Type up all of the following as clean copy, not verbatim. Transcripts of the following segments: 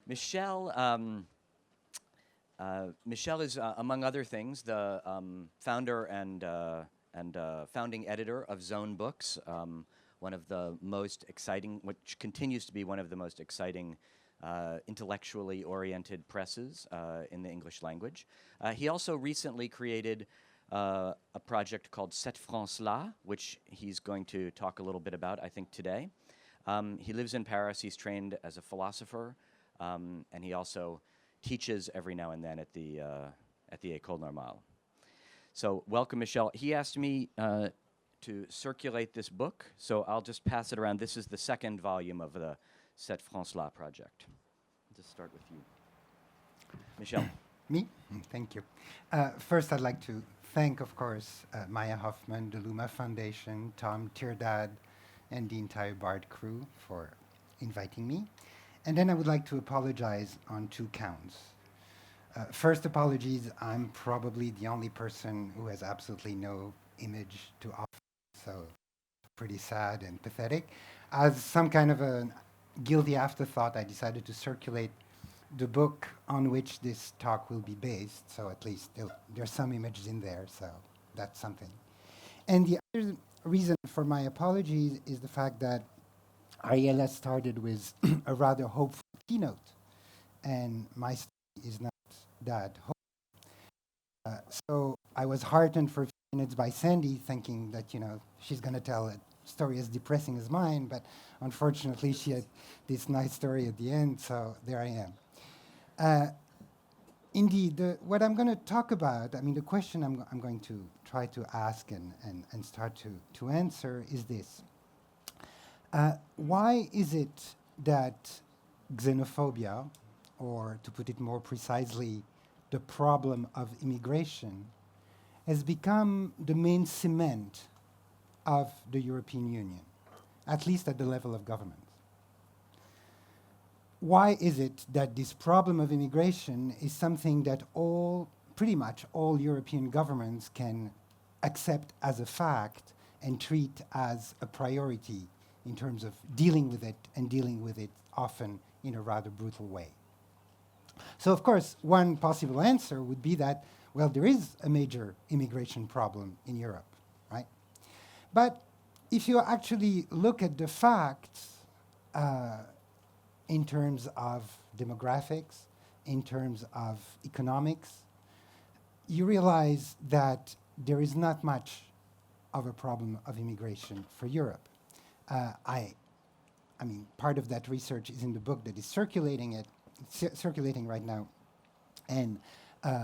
Michel, Michel is, among other things, the founder and founding editor of Zone Books, one of the most exciting, which continues to be one of the most exciting intellectually oriented presses in the English language. He also recently created a project called Cette France-là, which he's going to talk a little bit about, I think, today. He lives in Paris. He's trained as a philosopher, and he also teaches every now and then at the École Normale. So welcome, Michel. He asked me to circulate this book, so I'll just pass it around. This is the second volume of the Cette France-là project. I'll just start with you. Michel. Me? Thank you. First, I'd like to thank, of course, Maya Hoffman, the Luma Foundation, Tom Tierdad, and the entire BARD crew for inviting me. And then I would like to apologize on 2 counts. First, apologies, I'm probably the only person who has absolutely no image to offer, so pretty sad and pathetic. As some kind of a guilty afterthought, I decided to circulate the book on which this talk will be based, so at least there's some images in there, so that's something. And the other reason for my apologies is the fact that Ariella started with a rather hopeful keynote, and my story is not that hopeful. So I was heartened for a few minutes by Sandy, thinking that, you know, she's going to tell a story as depressing as mine, but unfortunately she had this nice story at the end, so there I am. Indeed, what I'm going to talk about, I mean, the question I'm going to try to ask and start to answer is this. Why is it that xenophobia, or to put it more precisely, the problem of immigration, has become the main cement of the European Union, at least at the level of government? Why is it that this problem of immigration is something that pretty much all European governments can accept as a fact and treat as a priority in terms of dealing with it, and dealing with it often in a rather brutal way? So, of course, one possible answer would be that, well, there is a major immigration problem in Europe, right? But if you actually look at the facts, in terms of demographics, in terms of economics, you realize that there is not much of a problem of immigration for Europe. I mean, part of that research is in the book that is circulating right now. And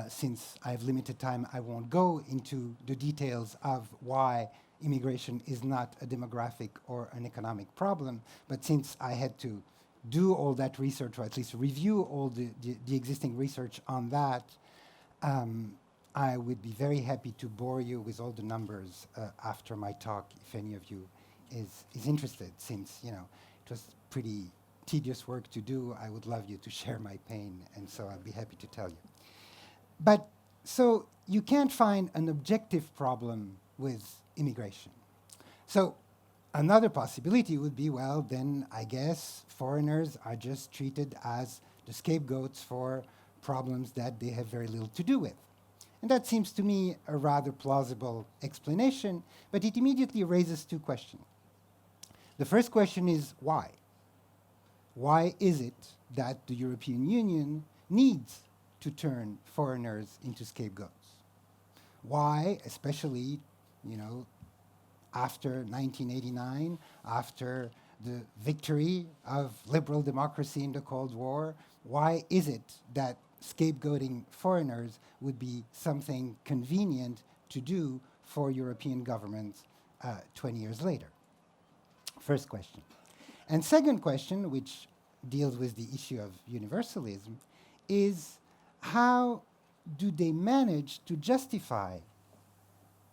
since I have limited time, I won't go into the details of why immigration is not a demographic or an economic problem. But since I had to do all that research, or at least review all the existing research on that, I would be very happy to bore you with all the numbers after my talk, if any of you is interested, since, you know, it was pretty tedious work to do. I would love you to share my pain, and so I'd be happy to tell you. But so you can't find an objective problem with immigration. So another possibility would be, well, then I guess foreigners are just treated as the scapegoats for problems that they have very little to do with. And that seems to me a rather plausible explanation, but it immediately raises 2 questions. The first question is why? Why is it that the European Union needs to turn foreigners into scapegoats? Why, especially, you know, after 1989, after the victory of liberal democracy in the Cold War, why is it that scapegoating foreigners would be something convenient to do for European governments 20 years later? First question. And second question, which deals with the issue of universalism, is how do they manage to justify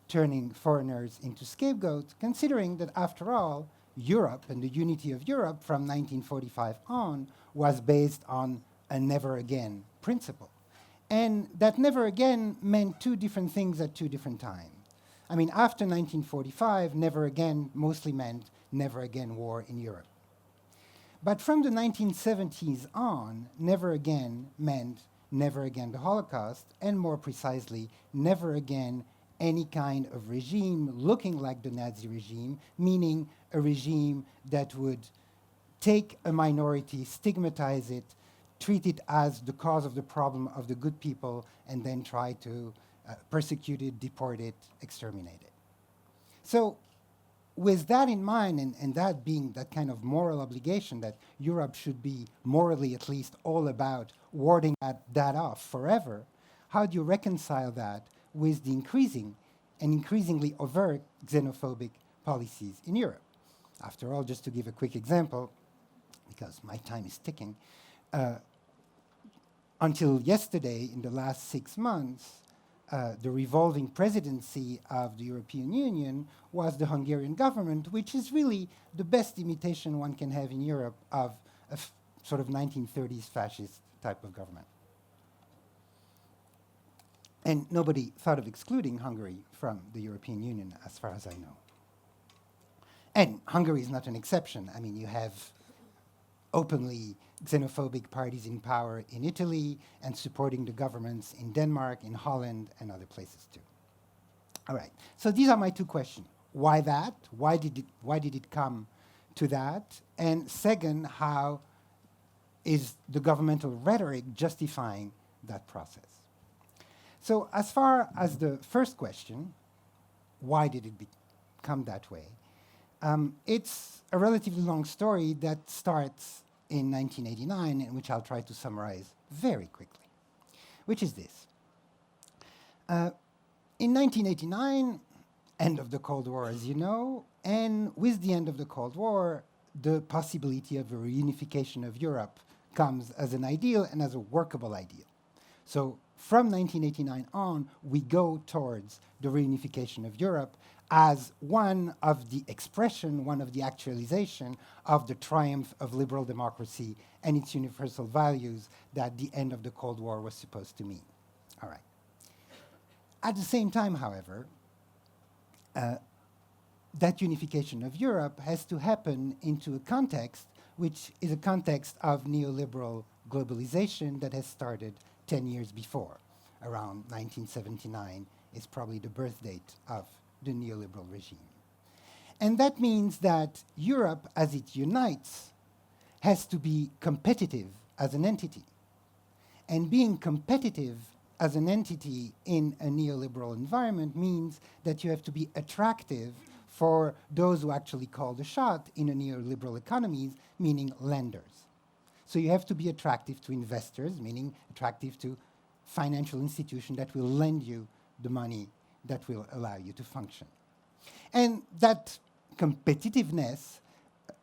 turning foreigners into scapegoats, considering that, after all, Europe and the unity of Europe from 1945 on was based on a never again principle. And that never again meant 2 different things at 2 different times. I mean, after 1945, never again mostly meant never again war in Europe. But from the 1970s on, never again meant never again the Holocaust, and more precisely, never again any kind of regime looking like the Nazi regime, meaning a regime that would take a minority, stigmatize it, treat it as the cause of the problem of the good people, and then try to persecute it, deport it, exterminate it. So with that in mind, and that being that kind of moral obligation that Europe should be morally at least all about warding that off forever, how do you reconcile that with the increasing and increasingly overt xenophobic policies in Europe? After all, just to give a quick example, because my time is ticking, until yesterday, in the last 6 months, the revolving presidency of the European Union was the Hungarian government, which is really the best imitation one can have in Europe of a sort of 1930s fascist type of government. And nobody thought of excluding Hungary from the European Union, as far as I know. And Hungary is not an exception. I mean, you have openly xenophobic parties in power in Italy and supporting the governments in Denmark, in Holland, and other places too. All right, so these are my two questions. Why that? Why did it come to that? And second, how is the governmental rhetoric justifying that process? So as far as the first question, why did it become that way? It's a relatively long story that starts in 1989, and which I'll try to summarize very quickly, which is this. In 1989, end of the Cold War, as you know, and with the end of the Cold War, the possibility of a reunification of Europe comes as an ideal and as a workable ideal. So from 1989 on, we go towards the reunification of Europe as one of the expression, one of the actualization of the triumph of liberal democracy and its universal values that the end of the Cold War was supposed to mean. All right. At the same time, however, that unification of Europe has to happen into a context which is a context of neoliberal globalization that has started 10 years before. Around 1979 is probably the birth date of the neoliberal regime. And that means that Europe, as it unites, has to be competitive as an entity. And being competitive as an entity in a neoliberal environment means that you have to be attractive for those who actually call the shot in a neoliberal economies, meaning lenders. So you have to be attractive to investors, meaning attractive to financial institutions that will lend you the money that will allow you to function. And that competitiveness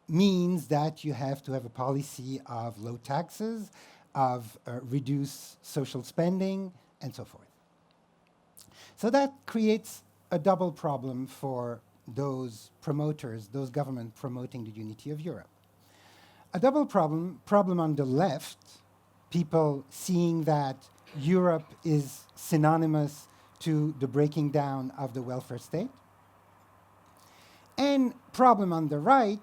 means that you have to have a policy of low taxes, of reduced social spending, and so forth. So that creates a double problem for those promoters, those governments promoting the unity of Europe. A double problem on the left, people seeing that Europe is synonymous to the breaking down of the welfare state. And problem on the right,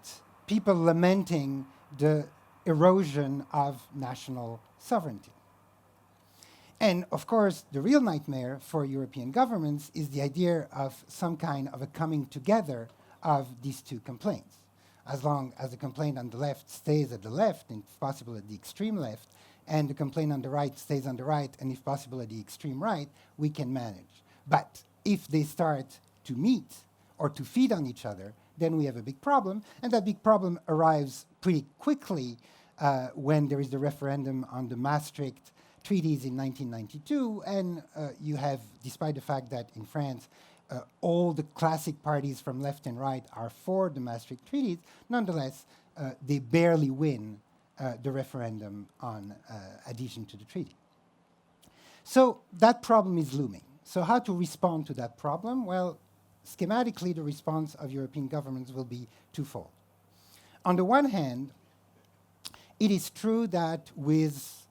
people lamenting the erosion of national sovereignty. And of course, the real nightmare for European governments is the idea of some kind of a coming together of these two complaints. As long as the complaint on the left stays at the left, and if possible at the extreme left, and the complaint on the right stays on the right, and if possible at the extreme right, we can manage. But if they start to meet or to feed on each other, then we have a big problem, and that big problem arrives pretty quickly when there is the referendum on the Maastricht treaties in 1992, and you have, despite the fact that in France, all the classic parties from left and right are for the Maastricht treaties, nonetheless, they barely win the referendum on adhesion to the treaty. So that problem is looming. So how to respond to that problem? Well, schematically, the response of European governments will be twofold. On the one hand, it is true that with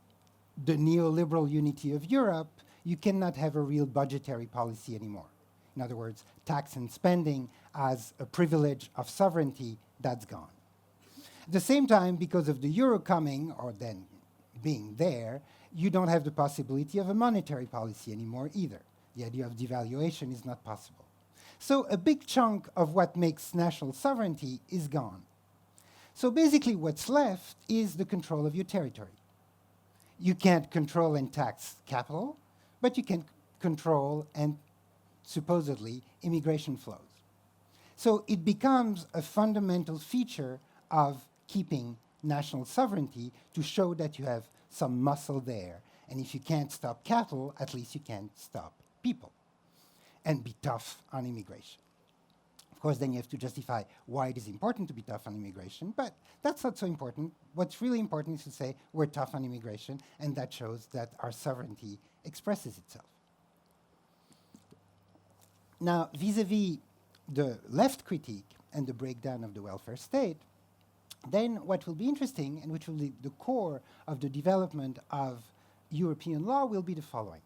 the neoliberal unity of Europe, you cannot have a real budgetary policy anymore. In other words, tax and spending as a privilege of sovereignty, that's gone. At the same time, because of the euro coming, or then being there, you don't have the possibility of a monetary policy anymore either. The idea of devaluation is not possible. So a big chunk of what makes national sovereignty is gone. So basically what's left is the control of your territory. You can't control and tax capital, but you can control and supposedly immigration flows. So it becomes a fundamental feature of keeping national sovereignty to show that you have some muscle there. And if you can't stop cattle, at least you can stop people and be tough on immigration. Of course, then you have to justify why it is important to be tough on immigration, but that's not so important. What's really important is to say we're tough on immigration, and that shows that our sovereignty expresses itself. Now, vis-a-vis the left critique and the breakdown of the welfare state, then what will be interesting, and which will be the core of the development of European law, will be the following.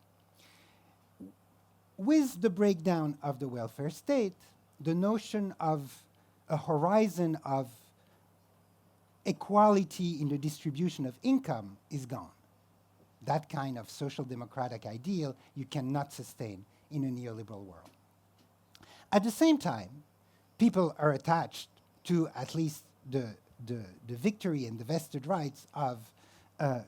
With the breakdown of the welfare state, the notion of a horizon of equality in the distribution of income is gone. That kind of social democratic ideal you cannot sustain in a neoliberal world. At the same time, people are attached to at least the victory and the vested rights of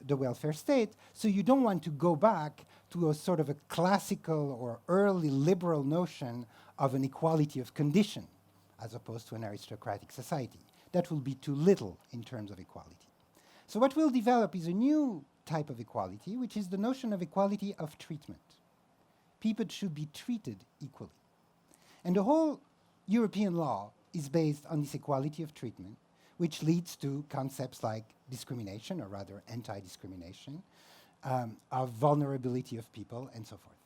the welfare state, so you don't want to go back to a sort of a classical or early liberal notion of an equality of condition as opposed to an aristocratic society. That will be too little in terms of equality. So what we'll develop is a new type of equality, which is the notion of equality of treatment. People should be treated equally. And the whole European law is based on this equality of treatment, which leads to concepts like discrimination, or rather anti-discrimination, of vulnerability of people, and so forth.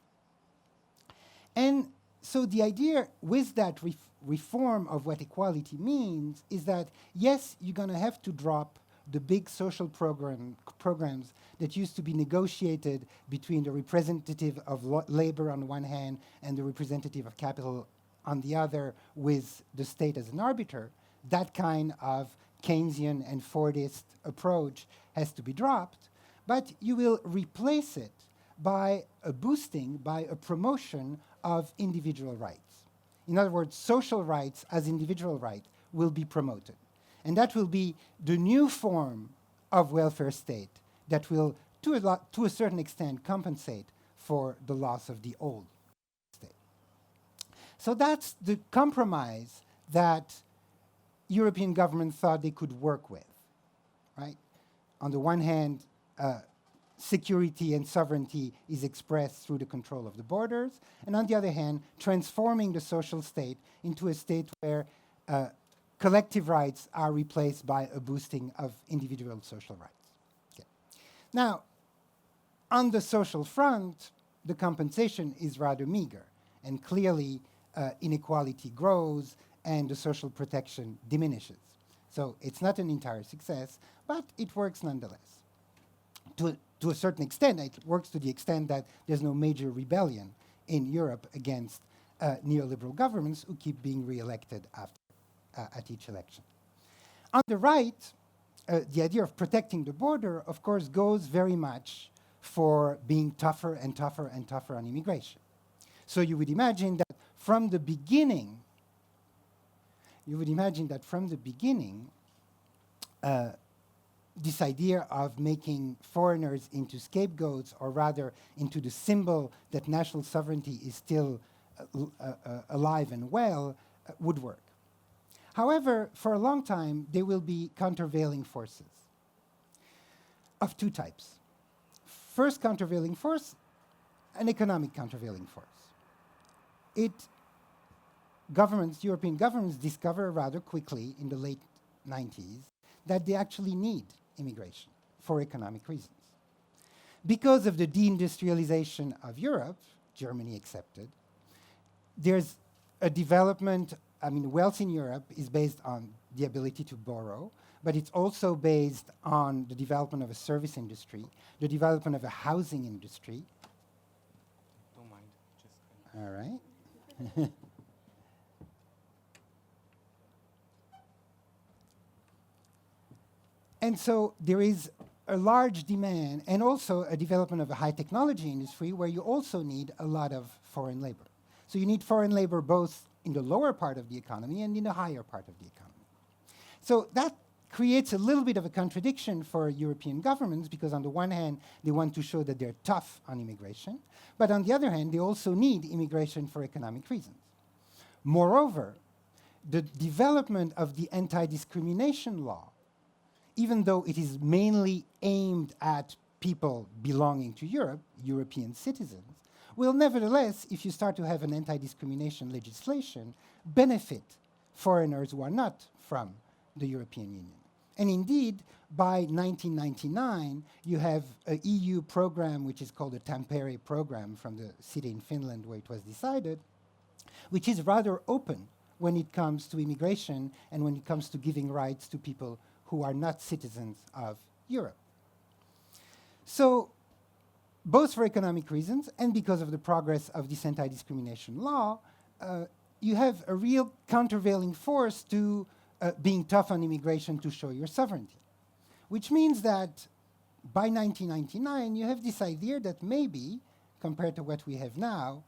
And so the idea with that reform of what equality means is that, yes, you're going to have to drop the big social programs that used to be negotiated between the representative of labor on one hand and the representative of capital on the other, with the state as an arbiter. That kind of Keynesian and Fordist approach has to be dropped, but you will replace it by a boosting, by a promotion of individual rights. In other words, social rights as individual rights will be promoted. And that will be the new form of welfare state that will, to a certain extent, compensate for the loss of the old state. So that's the compromise that European governments thought they could work with, right? On the one hand, security and sovereignty is expressed through the control of the borders, and on the other hand, transforming the social state into a state where collective rights are replaced by a boosting of individual social rights. Okay. Now, on the social front, the compensation is rather meager, and clearly inequality grows and the social protection diminishes. So it's not an entire success, but it works nonetheless. To a certain extent, it works to the extent that there's no major rebellion in Europe against neoliberal governments who keep being re-elected at each election. On the right, the idea of protecting the border, of course, goes very much for being tougher and tougher and tougher on immigration. So you would imagine that from the beginning, this idea of making foreigners into scapegoats, or rather into the symbol that national sovereignty is still alive and well, would work. However, for a long time, there will be countervailing forces of two types. First countervailing force, an economic countervailing force. European governments discover rather quickly in the late 90s that they actually need immigration for economic reasons. Because of the deindustrialization of Europe, Germany accepted, there's a development. Wealth in Europe is based on the ability to borrow, but it's also based on the development of a service industry, the development of a housing industry. Don't mind. Just All right. And so there is a large demand and also a development of a high technology industry where you also need a lot of foreign labor. So you need foreign labor both in the lower part of the economy and in the higher part of the economy. So that creates a little bit of a contradiction for European governments because on the one hand, they want to show that they're tough on immigration, but on the other hand, they also need immigration for economic reasons. Moreover, the development of the anti-discrimination law, even though it is mainly aimed at people belonging to Europe, European citizens, will nevertheless, if you start to have an anti-discrimination legislation, benefit foreigners who are not from the European Union. And indeed, by 1999, you have an EU program which is called the Tampere program from the city in Finland where it was decided, which is rather open when it comes to immigration and when it comes to giving rights to people who are not citizens of Europe. So, both for economic reasons and because of the progress of this anti-discrimination law, you have a real countervailing force to being tough on immigration to show your sovereignty. Which means that by 1999, you have this idea that maybe, compared to what we have now,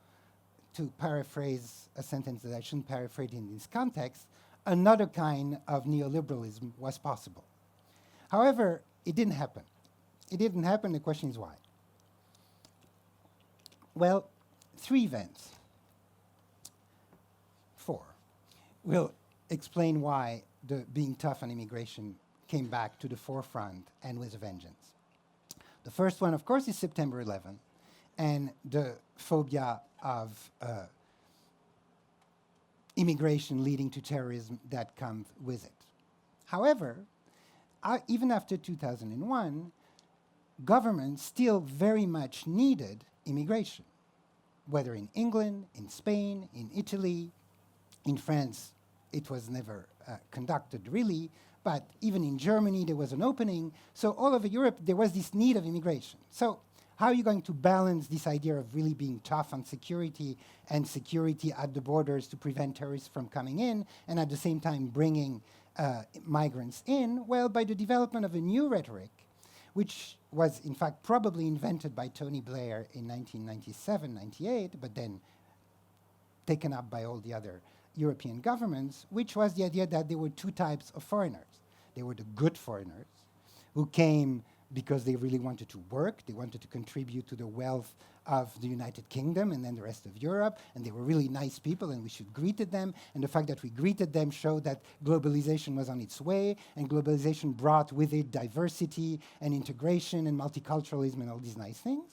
to paraphrase a sentence that I shouldn't paraphrase in this context, another kind of neoliberalism was possible. However, it didn't happen. It didn't happen, the question is why. Well, 3 events. 4 will explain why the being tough on immigration came back to the forefront and with a vengeance. The first one, of course, is September 11 and the phobia of immigration leading to terrorism that comes with it. However, even after 2001, governments still very much needed immigration, whether in England, in Spain, in Italy, in France, it was never conducted really, but even in Germany there was an opening. So all over Europe there was this need of immigration. So how are you going to balance this idea of really being tough on security and security at the borders to prevent terrorists from coming in and at the same time bringing migrants in? Well, by the development of a new rhetoric, which was in fact probably invented by Tony Blair in 1997-98, but then taken up by all the other European governments, which was the idea that there were 2 types of foreigners. There were the good foreigners, who came because they really wanted to work, they wanted to contribute to the wealth of the United Kingdom and then the rest of Europe, and they were really nice people and we should greet them, and the fact that we greeted them showed that globalization was on its way, and globalization brought with it diversity and integration and multiculturalism and all these nice things.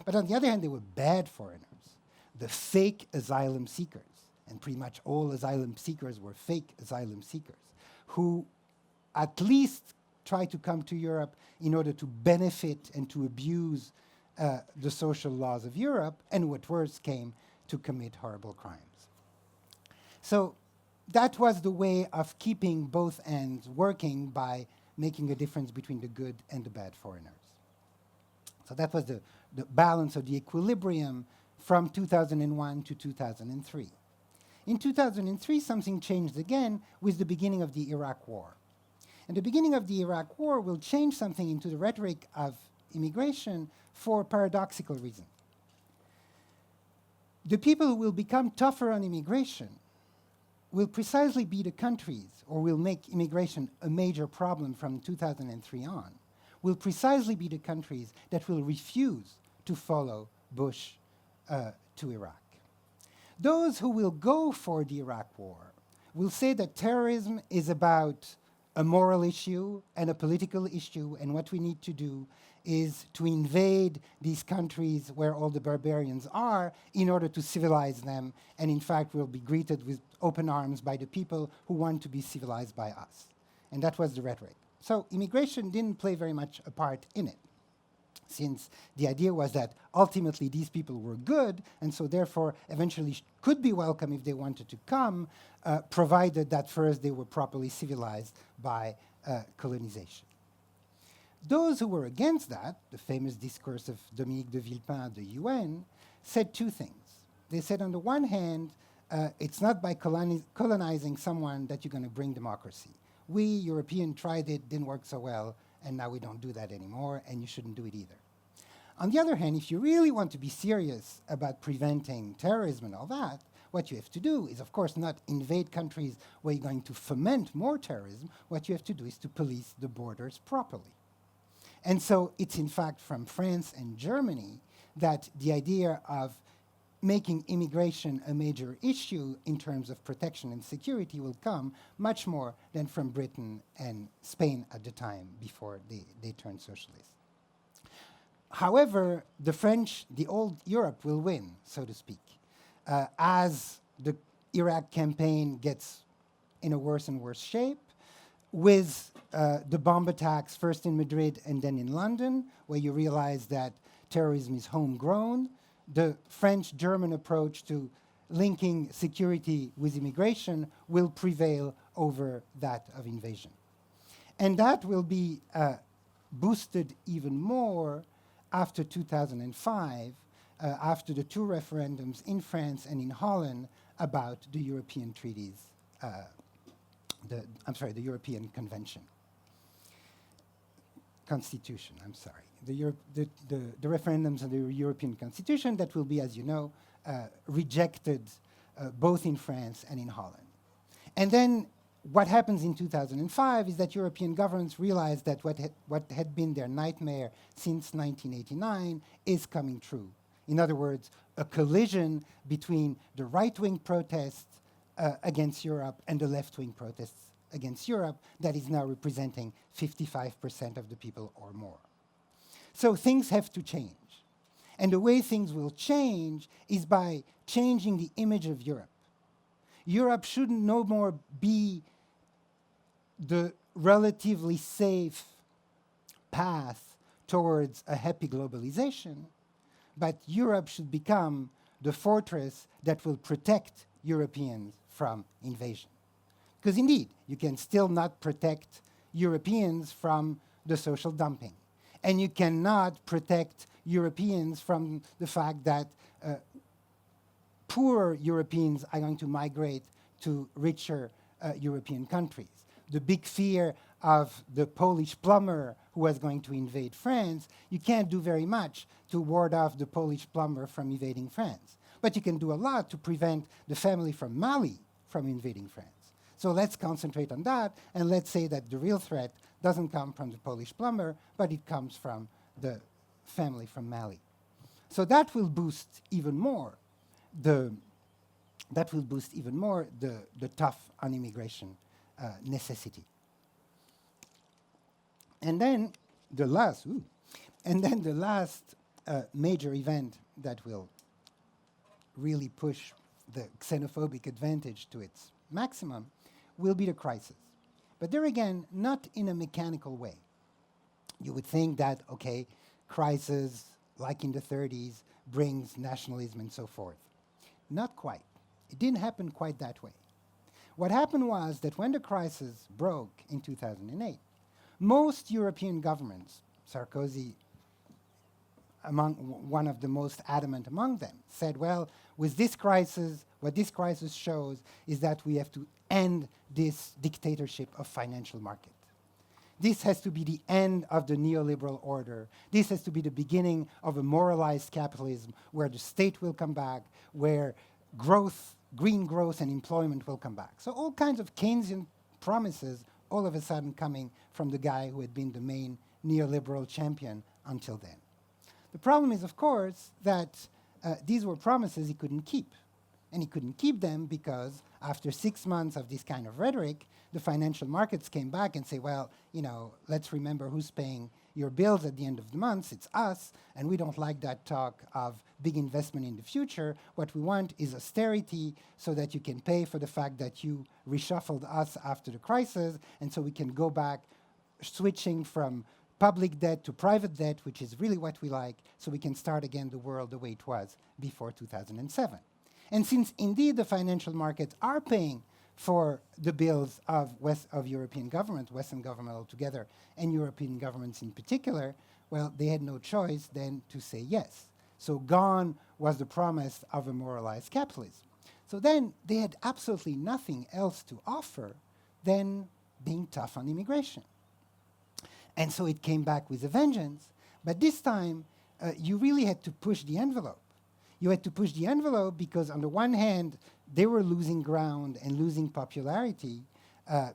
But on the other hand, there were bad foreigners, the fake asylum seekers, and pretty much all asylum seekers were fake asylum seekers, who at least try to come to Europe in order to benefit and to abuse the social laws of Europe, and what worse, came to commit horrible crimes. So that was the way of keeping both ends working by making a difference between the good and the bad foreigners. So that was the balance of the equilibrium from 2001 to 2003. In 2003, something changed again with the beginning of the Iraq War. And the beginning of the Iraq War will change something into the rhetoric of immigration for paradoxical reasons. The people who will become tougher on immigration will precisely be the countries, or will make immigration a major problem from 2003 on, will precisely be the countries that will refuse to follow Bush to Iraq. Those who will go for the Iraq War will say that terrorism is about a moral issue and a political issue, and what we need to do is to invade these countries where all the barbarians are in order to civilize them, and in fact will be greeted with open arms by the people who want to be civilized by us. And that was the rhetoric. So immigration didn't play very much a part in it, since the idea was that ultimately these people were good, and so therefore eventually could be welcome if they wanted to come, provided that first they were properly civilized by colonization. Those who were against that, the famous discourse of Dominique de Villepin at the UN, said 2 things. They said, on the one hand, it's not by colonizing someone that you're going to bring democracy. We, Europeans, tried it, didn't work so well, and now we don't do that anymore, and you shouldn't do it either. On the other hand, if you really want to be serious about preventing terrorism and all that, what you have to do is, of course, not invade countries where you're going to foment more terrorism. What you have to do is to police the borders properly. And so it's, in fact, from France and Germany that the idea of making immigration a major issue in terms of protection and security will come much more than from Britain and Spain at the time before they turned socialist. However, the French, the old Europe will win, so to speak. As the Iraq campaign gets in a worse and worse shape, with the bomb attacks first in Madrid and then in London, where you realize that terrorism is homegrown, the French-German approach to linking security with immigration will prevail over that of invasion. And that will be boosted even more after 2005, after the two referendums in France and in Holland about the European treaties, the European Convention. Constitution, I'm sorry. The referendums on the European Constitution that will be, as you know, rejected both in France and in Holland. And then what happens in 2005 is that European governments realize that what had been their nightmare since 1989 is coming true. In other words, a collision between the right-wing protests against Europe and the left-wing protests against Europe that is now representing 55% of the people or more. So things have to change. And the way things will change is by changing the image of Europe. Europe should no more be the relatively safe path towards a happy globalization, but Europe should become the fortress that will protect Europeans from invasion. Because indeed, you can still not protect Europeans from the social dumping. And you cannot protect Europeans from the fact that poor Europeans are going to migrate to richer European countries. The big fear of the Polish plumber who was going to invade France, you can't do very much to ward off the Polish plumber from invading France. But you can do a lot to prevent the family from Mali from invading France. So let's concentrate on that, and let's say that the real threat doesn't come from the Polish plumber, but it comes from the family from Mali. So that will boost even more the tough on immigration necessity. And then the last major event that will really push the xenophobic advantage to its maximum will be the crisis. But there again, not in a mechanical way. You would think that, okay, crisis, like in the 30s, brings nationalism and so forth. Not quite. It didn't happen quite that way. What happened was that when the crisis broke in 2008, most European governments, Sarkozy among one of the most adamant among them, said, well, with this crisis, what this crisis shows is that we have to end this dictatorship of financial market. This has to be the end of the neoliberal order. This has to be the beginning of a moralized capitalism where the state will come back, where growth, green growth and employment will come back. So all kinds of Keynesian promises all of a sudden coming from the guy who had been the main neoliberal champion until then. The problem is, of course, that these were promises he couldn't keep. And he couldn't keep them because after 6 months of this kind of rhetoric, the financial markets came back and say, well, you know, let's remember who's paying your bills at the end of the month. It's us, and we don't like that talk of big investment in the future. What we want is austerity so that you can pay for the fact that you reshuffled us after the crisis, and so we can go back switching from public debt to private debt, which is really what we like, so we can start again the world the way it was before 2007. And since indeed the financial markets are paying for the bills of European governments, Western government altogether, and European governments in particular, well, they had no choice than to say yes. So gone was the promise of a moralized capitalism. So then they had absolutely nothing else to offer than being tough on immigration. And so it came back with a vengeance. But this time, you really had to push the envelope. You had to push the envelope because, on the one hand, they were losing ground and losing popularity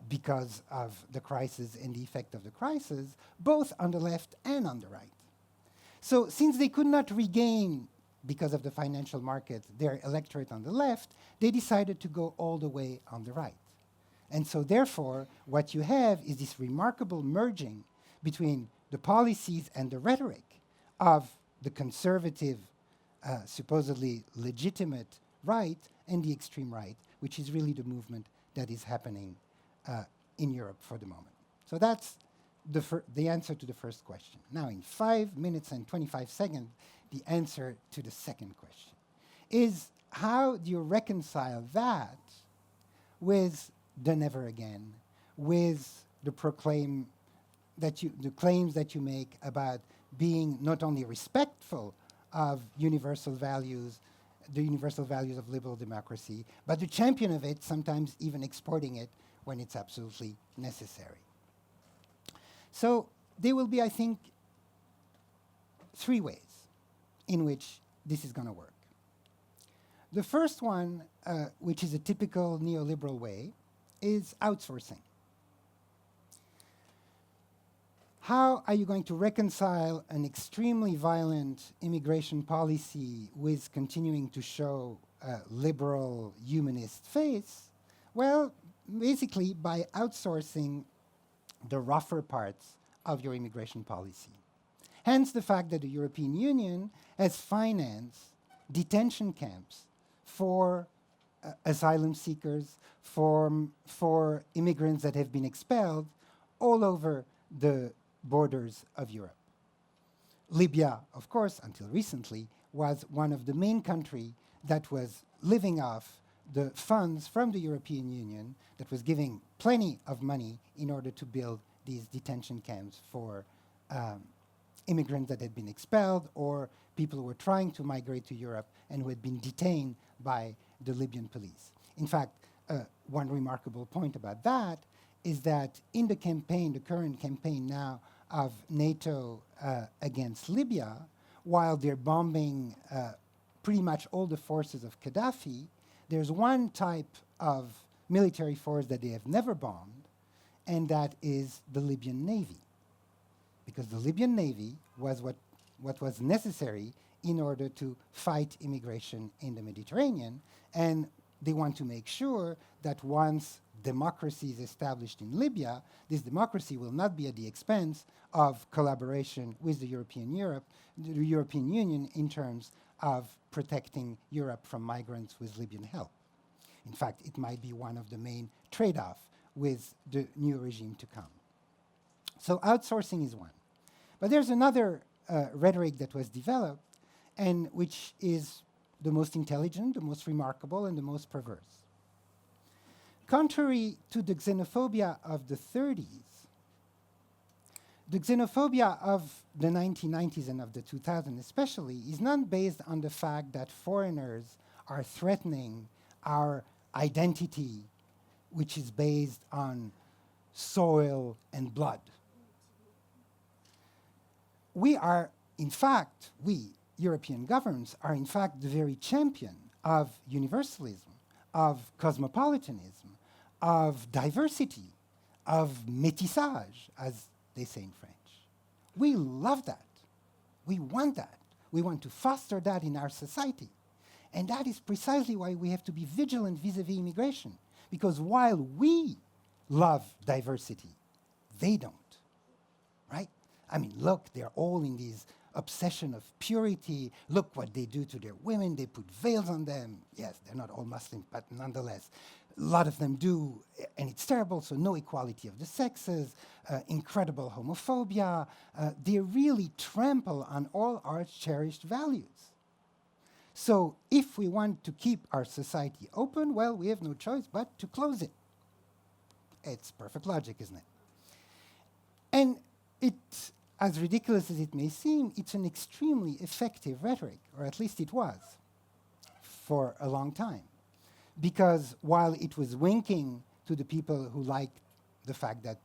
because of the crisis and the effect of the crisis, both on the left and on the right. So since they could not regain, because of the financial market, their electorate on the left, they decided to go all the way on the right. And so therefore, what you have is this remarkable merging between the policies and the rhetoric of the conservative, supposedly legitimate right and the extreme right, which is really the movement that is happening in Europe for the moment. So that's the answer to the first question. Now, in 5 minutes and 25 seconds, the answer to the second question is, how do you reconcile that with the never again, with the claims that you make about being not only respectful of universal values, the universal values of liberal democracy, but the champion of it, sometimes even exporting it when it's absolutely necessary. So there will be, I think, 3 ways in which this is going to work. The first one, which is a typical neoliberal way, is outsourcing. How are you going to reconcile an extremely violent immigration policy with continuing to show a liberal humanist face? Well, basically by outsourcing the rougher parts of your immigration policy. Hence the fact that the European Union has financed detention camps for asylum seekers, for immigrants that have been expelled all over the borders of Europe. Libya, of course, until recently, was one of the main countries that was living off the funds from the European Union, that was giving plenty of money in order to build these detention camps for immigrants that had been expelled or people who were trying to migrate to Europe and who had been detained by the Libyan police. In fact, one remarkable point about that is that in the campaign, the current campaign now of NATO against Libya, while they're bombing pretty much all the forces of Gaddafi, there's one type of military force that they have never bombed, and that is the Libyan Navy. Because the Libyan Navy was what was necessary in order to fight immigration in the Mediterranean, and they want to make sure that once democracy is established in Libya, this democracy will not be at the expense of collaboration with the European Union in terms of protecting Europe from migrants with Libyan help. In fact, it might be one of the main trade-offs with the new regime to come. So outsourcing is one. But there's another rhetoric that was developed, and which is the most intelligent, the most remarkable, and the most perverse. Contrary to the xenophobia of the 30s, the xenophobia of the 1990s and of the 2000s especially is not based on the fact that foreigners are threatening our identity, which is based on soil and blood. We are, in fact, European governments are in fact the very champion of universalism, of cosmopolitanism, of diversity, of métissage, as they say in French. We love that. We want that. We want to foster that in our society. And that is precisely why we have to be vigilant vis-à-vis immigration. Because while we love diversity, they don't, right? I mean, look, they're all in this obsession of purity. Look what they do to their women. They put veils on them. Yes, they're not all Muslim, but nonetheless, a lot of them do, and it's terrible. So no equality of the sexes, incredible homophobia. They really trample on all our cherished values. So if we want to keep our society open, well, we have no choice but to close it. It's perfect logic, isn't it? And it's, as ridiculous as it may seem, it's an extremely effective rhetoric, or at least it was for a long time. Because while it was winking to the people who liked the fact that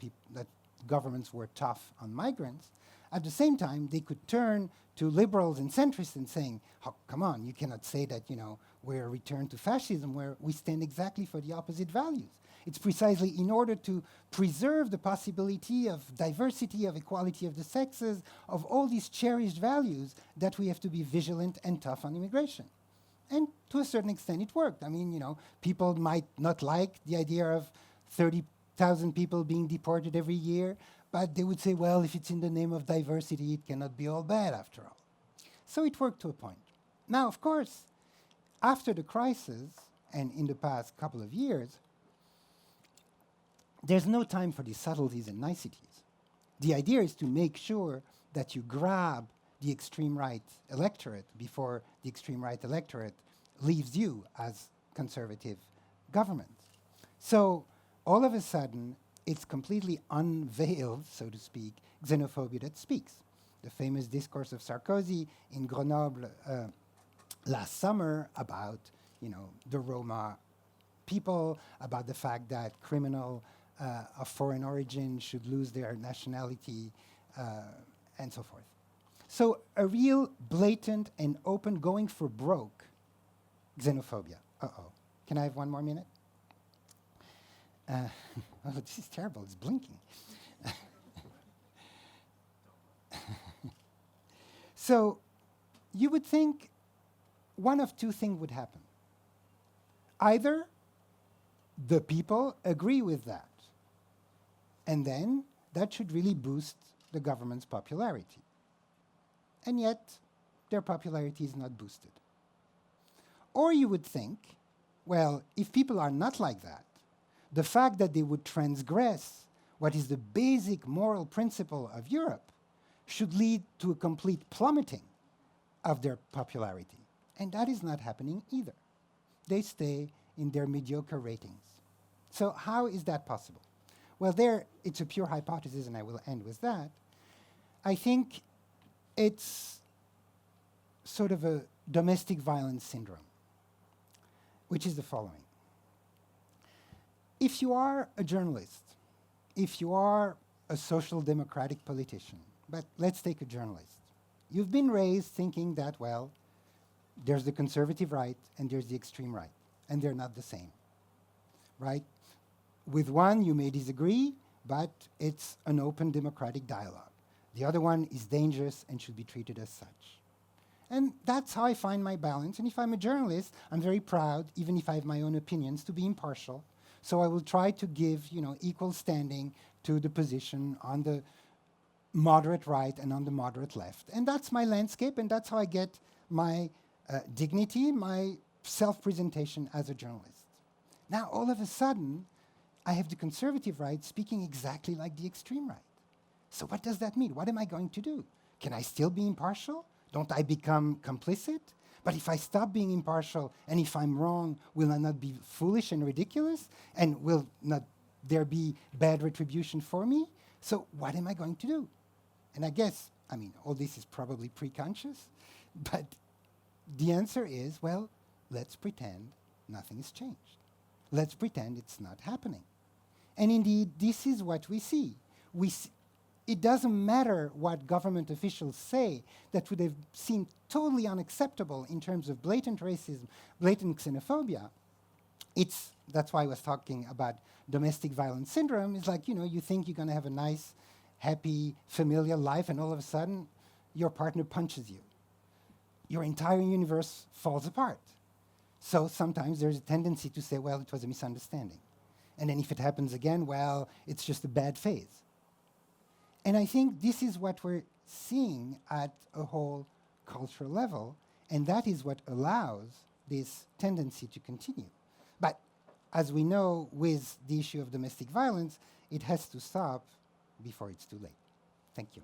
governments were tough on migrants, at the same time, they could turn to liberals and centrists and saying, oh, come on, you cannot say that, we're a return to fascism, where we stand exactly for the opposite values. It's precisely in order to preserve the possibility of diversity, of equality of the sexes, of all these cherished values, that we have to be vigilant and tough on immigration. And to a certain extent, it worked. I mean, people might not like the idea of 30,000 people being deported every year, but they would say, well, if it's in the name of diversity, it cannot be all bad after all. So it worked to a point. Now, of course, after the crisis, and in the past couple of years, there's no time for these subtleties and niceties. The idea is to make sure that you grab the extreme right electorate before the extreme right electorate leaves you as conservative government. So all of a sudden, it's completely unveiled, so to speak, xenophobia that speaks. The famous discourse of Sarkozy in Grenoble last summer about, the Roma people, about the fact that criminal of foreign origin should lose their nationality, and so forth. So a real blatant and open going for broke xenophobia. Uh-oh. Can I have one more minute? Oh, this is terrible. It's blinking. So you would think one of two things would happen. Either the people agree with that, and then that should really boost the government's popularity. And yet, their popularity is not boosted. Or you would think, well, if people are not like that, the fact that they would transgress what is the basic moral principle of Europe should lead to a complete plummeting of their popularity. And that is not happening either. They stay in their mediocre ratings. So how is that possible? Well, it's a pure hypothesis, and I will end with that. I think it's sort of a domestic violence syndrome, which is the following. If you are a journalist, if you are a social democratic politician, but let's take a journalist, you've been raised thinking that, well, there's the conservative right and there's the extreme right, and they're not the same, right? With one, you may disagree, but it's an open democratic dialogue. The other one is dangerous and should be treated as such. And that's how I find my balance. And if I'm a journalist, I'm very proud, even if I have my own opinions, to be impartial. So I will try to give, equal standing to the position on the moderate right and on the moderate left. And that's my landscape, and that's how I get my dignity, my self-presentation as a journalist. Now, all of a sudden, I have the conservative right speaking exactly like the extreme right. So what does that mean? What am I going to do? Can I still be impartial? Don't I become complicit? But if I stop being impartial, and if I'm wrong, will I not be foolish and ridiculous? And will not there be bad retribution for me? So what am I going to do? And I guess, all this is probably pre-conscious, but the answer is, well, let's pretend nothing has changed. Let's pretend it's not happening. And indeed, this is what we see. It doesn't matter what government officials say that would have seemed totally unacceptable in terms of blatant racism, blatant xenophobia. That's why I was talking about domestic violence syndrome. It's like, you think you're going to have a nice, happy, familial life, and all of a sudden, your partner punches you. Your entire universe falls apart. So sometimes there's a tendency to say, well, it was a misunderstanding. And then if it happens again, well, it's just a bad phase. And I think this is what we're seeing at a whole cultural level, and that is what allows this tendency to continue. But as we know, with the issue of domestic violence, it has to stop before it's too late. Thank you.